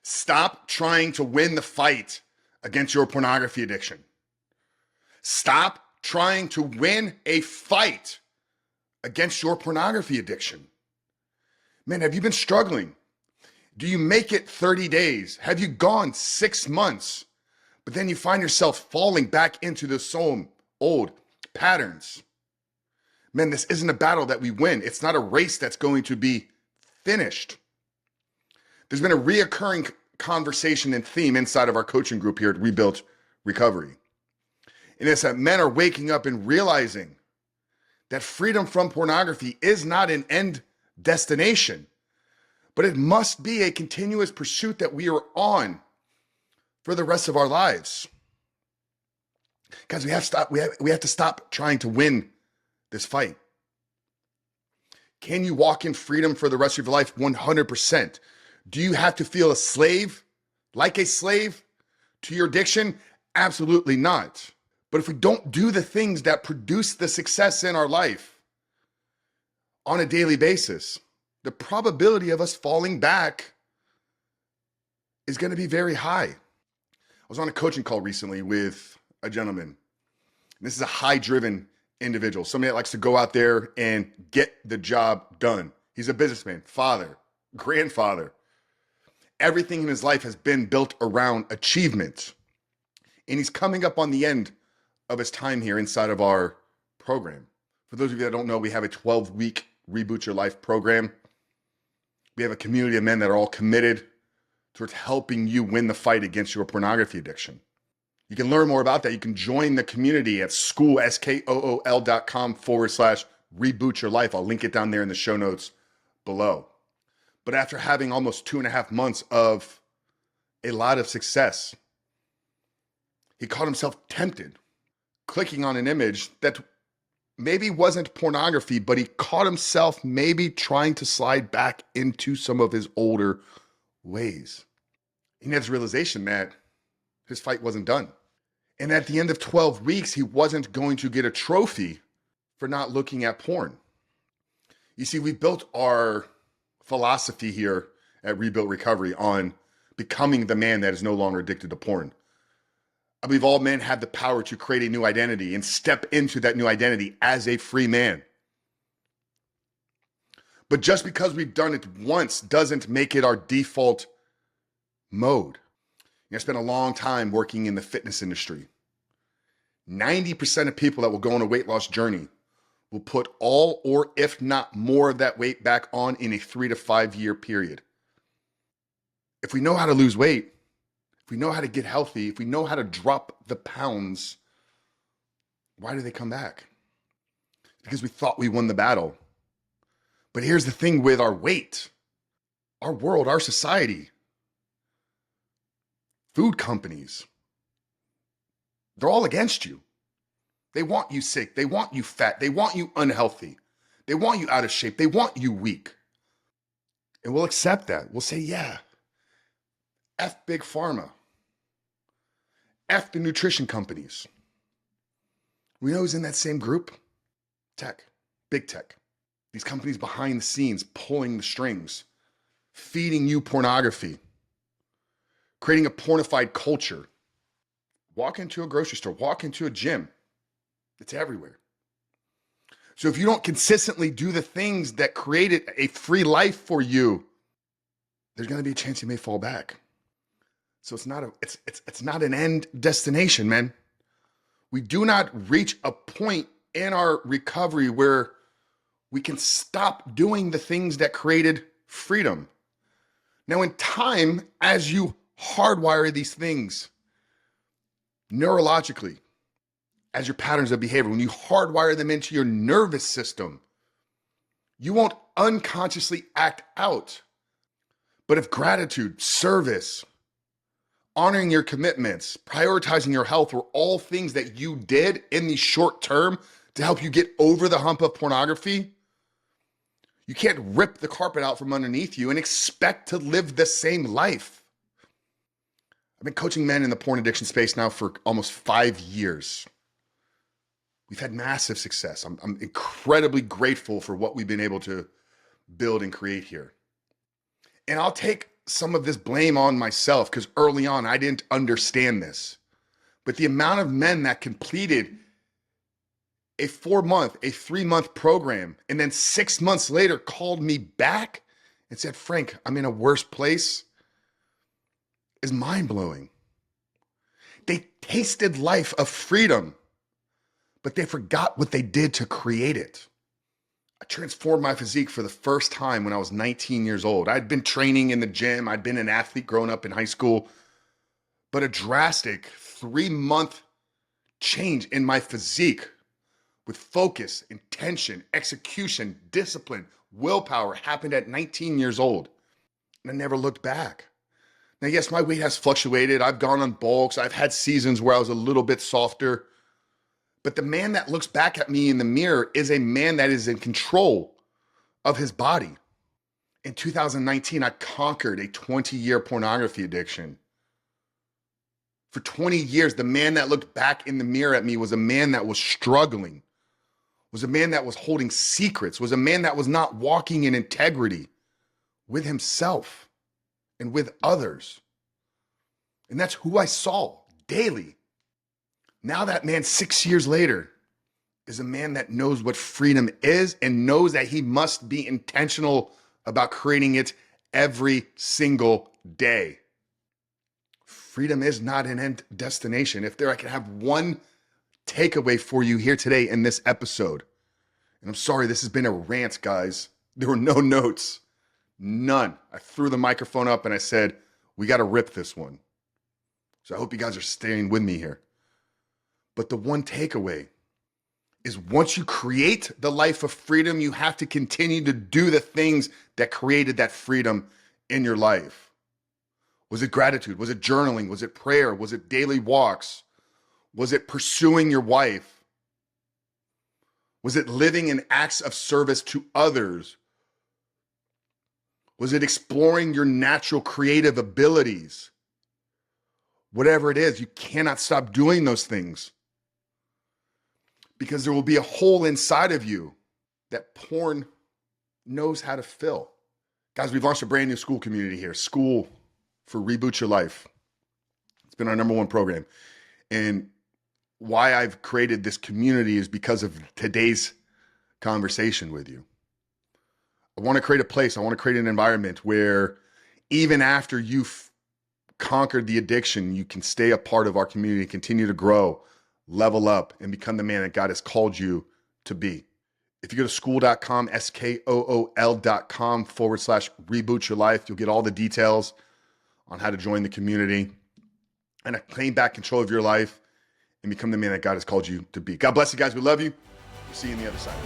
Stop trying to win the fight against your pornography addiction. Stop trying to win a fight against your pornography addiction. Man, have you been struggling? Do you make it 30 days? Have you gone 6 months? But then you find yourself falling back into the same old patterns. Man, this isn't a battle that we win. It's not a race that's going to be finished. There's been a reoccurring conversation and theme inside of our coaching group here at Rebuilt Recovery. And it's that men are waking up and realizing that freedom from pornography is not an end destination, but it must be a continuous pursuit that we are on for the rest of our lives. Guys, we have to stop trying to win this fight. Can you walk in freedom for the rest of your life? 100%. Do you have to feel a slave, like a slave to your addiction? Absolutely not. But if we don't do the things that produce the success in our life on a daily basis, the probability of us falling back is going to be very high. I was on a coaching call recently with a gentleman. This is a high-driven individual, somebody that likes to go out there and get the job done. He's a businessman, father, grandfather. Everything in his life has been built around achievement. And he's coming up on the end of his time here inside of our program. For those of you that don't know, we have a 12-week Reboot Your Life program. We have a community of men that are all committed towards helping you win the fight against your pornography addiction. You can learn more about that. You can join the community at skool.com/reboot your life. I'll link it down there in the show notes below. But after having almost 2.5 months of a lot of success, he caught himself tempted, clicking on an image that maybe wasn't pornography, but he caught himself maybe trying to slide back into some of his older ways. He had this realization that his fight wasn't done. And at the end of 12 weeks, he wasn't going to get a trophy for not looking at porn. You see, we built our philosophy here at Rebuilt Recovery on becoming the man that is no longer addicted to porn. I believe all men have the power to create a new identity and step into that new identity as a free man. But just because we've done it once doesn't make it our default mode. I spent a long time working in the fitness industry. 90% of people that will go on a weight loss journey will put all or if not more of that weight back on in a 3 to 5 year period. If we know how to lose weight, if we know how to get healthy, if we know how to drop the pounds, why do they come back? Because we thought we won the battle. But here's the thing with our weight, our world, our society. Food companies, they're all against you. They want you sick. They want you fat. They want you unhealthy. They want you out of shape. They want you weak. And we'll accept that. We'll say, yeah, F big pharma. F the nutrition companies. We know who's in that same group? Tech, big tech. These companies behind the scenes pulling the strings, feeding you pornography, creating a pornified culture. Walk into a grocery store, walk into a gym. It's everywhere. So if you don't consistently do the things that created a free life for you, there's going to be a chance you may fall back. So it's not an end destination, man. We do not reach a point in our recovery where we can stop doing the things that created freedom. Now, in time, as you hardwire these things neurologically, as your patterns of behavior, when you hardwire them into your nervous system, you won't unconsciously act out. But if gratitude, service, honoring your commitments, prioritizing your health were all things that you did in the short term to help you get over the hump of pornography, you can't rip the carpet out from underneath you and expect to live the same life. I've been coaching men in the porn addiction space now for almost 5 years. We've had massive success. I'm incredibly grateful for what we've been able to build and create here. And I'll take some of this blame on myself because early on I didn't understand this. But the amount of men that completed a 4-month, a 3-month program, and then 6 months later called me back and said, Frank, I'm in a worse place, is mind blowing. They tasted life of freedom, but they forgot what they did to create it. I transformed my physique for the first time when I was 19 years old. I'd been training in the gym. I'd been an athlete growing up in high school, but a drastic 3-month change in my physique with focus, intention, execution, discipline, willpower happened at 19 years old. And I never looked back. Now, yes, my weight has fluctuated. I've gone on bulks. I've had seasons where I was a little bit softer. But the man that looks back at me in the mirror is a man that is in control of his body. In 2019, I conquered a 20-year pornography addiction. For 20 years, the man that looked back in the mirror at me was a man that was struggling, was a man that was holding secrets, was a man that was not walking in integrity with himself and with others. And that's who I saw daily. Now that man, 6 years later, is a man that knows what freedom is and knows that he must be intentional about creating it every single day. Freedom is not an end destination. If I could have one takeaway for you here today in this episode, and I'm sorry, this has been a rant, guys. There were no notes, none. I threw the microphone up and I said, we got to rip this one. So I hope you guys are staying with me here. But the one takeaway is once you create the life of freedom, you have to continue to do the things that created that freedom in your life. Was it gratitude? Was it journaling? Was it prayer? Was it daily walks? Was it pursuing your wife? Was it living in acts of service to others? Was it exploring your natural creative abilities? Whatever it is, you cannot stop doing those things because there will be a hole inside of you that porn knows how to fill. Guys, we've launched a brand new school community here, School for Reboot Your Life. It's been our #1 program. And why I've created this community is because of today's conversation with you. I want to create a place, I want to create an environment where even after you've conquered the addiction, you can stay a part of our community, continue to grow, level up, and become the man that God has called you to be. If you go to school.com, SKOOL.com/reboot your life, you'll get all the details on how to join the community and claim back control of your life and become the man that God has called you to be. God bless you guys. We love you. We'll see you on the other side.